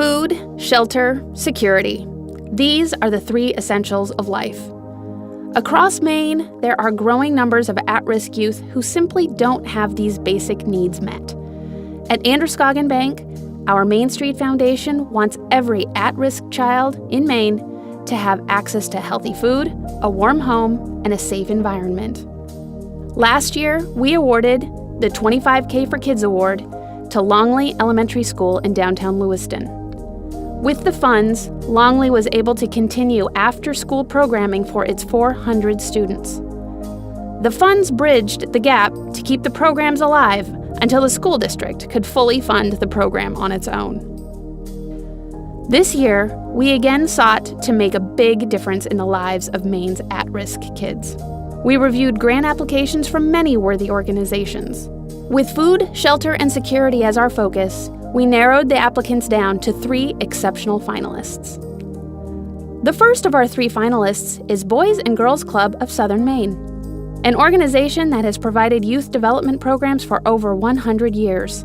Food, shelter, security. These are the three essentials of life. Across Maine, there are growing numbers of at-risk youth who simply don't have these basic needs met. At Androscoggin Bank, our MainStreet Foundation wants every at-risk child in Maine to have access to healthy food, a warm home, and a safe environment. Last year, we awarded the 25K for Kids Award to Longley Elementary School in downtown Lewiston. With the funds, Longley was able to continue after-school programming for its 400 students. The funds bridged the gap to keep the programs alive until the school district could fully fund the program on its own. This year, we again sought to make a big difference in the lives of Maine's at-risk kids. We reviewed grant applications from many worthy organizations. With food, shelter, and security as our focus, we narrowed the applicants down to 3 exceptional finalists. The first of our 3 finalists is Boys and Girls Club of Southern Maine, an organization that has provided youth development programs for over 100 years.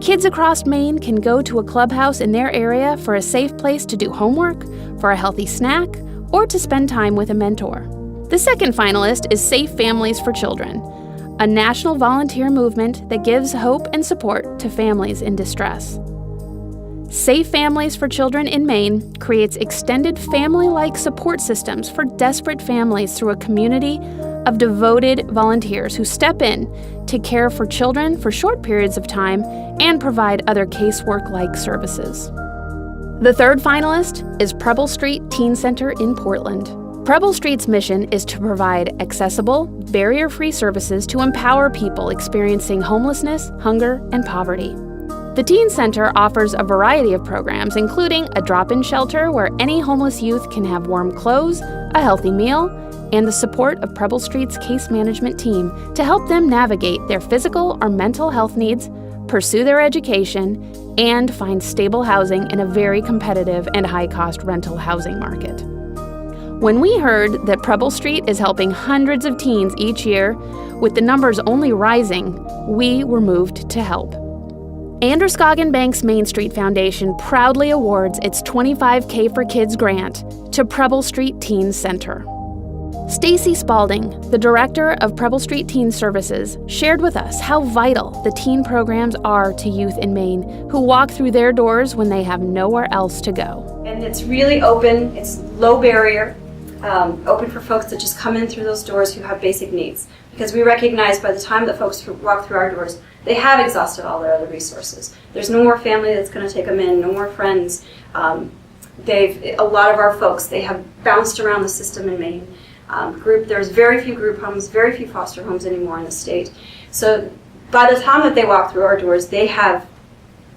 Kids across Maine can go to a clubhouse in their area for a safe place to do homework, for a healthy snack, or to spend time with a mentor. The second finalist is Safe Families for Children, a national volunteer movement that gives hope and support to families in distress. Safe Families for Children in Maine creates extended family-like support systems for desperate families through a community of devoted volunteers who step in to care for children for short periods of time and provide other casework-like services. The third finalist is Preble Street Teen Center in Portland. Preble Street's mission is to provide accessible, barrier-free services to empower people experiencing homelessness, hunger, and poverty. The Teen Center offers a variety of programs, including a drop-in shelter where any homeless youth can have warm clothes, a healthy meal, and the support of Preble Street's case management team to help them navigate their physical or mental health needs, pursue their education, and find stable housing in a very competitive and high-cost rental housing market. When we heard that Preble Street is helping hundreds of teens each year, with the numbers only rising, we were moved to help. Androscoggin Bank's MainStreet Foundation proudly awards its 25K for Kids grant to Preble Street Teen Center. Stacy Spalding, the director of Preble Street Teen Services, shared with us how vital the teen programs are to youth in Maine who walk through their doors when they have nowhere else to go. And it's really open, it's low barrier, open for folks that just come in through those doors who have basic needs. Because we recognize by the time that folks walk through our doors, they have exhausted all their other resources. There's no more family that's going to take them in, no more friends. A lot of our folks, they have bounced around the system in Maine. There's very few group homes, very few foster homes anymore in the state. So by the time that they walk through our doors, they have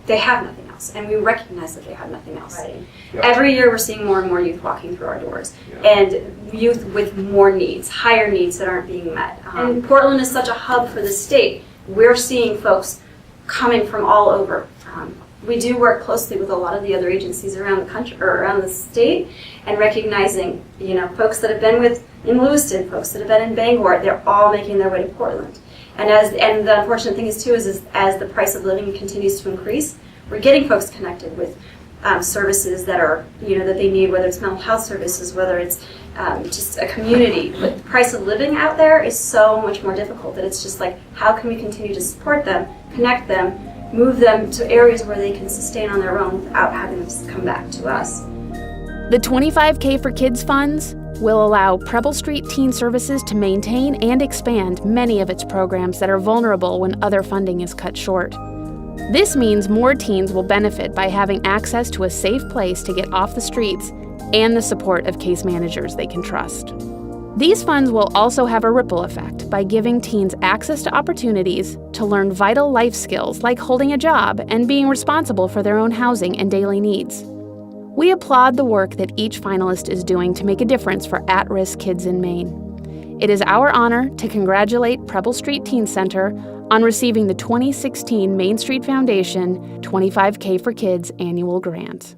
nothing else, and we recognize that they have nothing else. Right. Yep. Every year we're seeing more and more youth walking through our doors, and youth with more needs, higher needs that aren't being met. And Portland is such a hub for the state. We're seeing folks coming from all over. We do work closely with a lot of the other agencies around the country or around the state, and recognizing, folks that have been in Lewiston, folks that have been in Bangor, they're all making their way to Portland. And the unfortunate thing is as the price of living continues to increase, we're getting folks connected with services that are that they need, whether it's mental health services, whether it's just a community. But the price of living out there is so much more difficult that it's just like, how can we continue to support them, connect them, move them to areas where they can sustain on their own without having them come back to us. The 25K for Kids funds will allow Preble Street Teen Services to maintain and expand many of its programs that are vulnerable when other funding is cut short. This means more teens will benefit by having access to a safe place to get off the streets and the support of case managers they can trust. These funds will also have a ripple effect by giving teens access to opportunities to learn vital life skills like holding a job and being responsible for their own housing and daily needs. We applaud the work that each finalist is doing to make a difference for at-risk kids in Maine. It is our honor to congratulate Preble Street Teen Center on receiving the 2016 MainStreet Foundation 25K for Kids annual grant.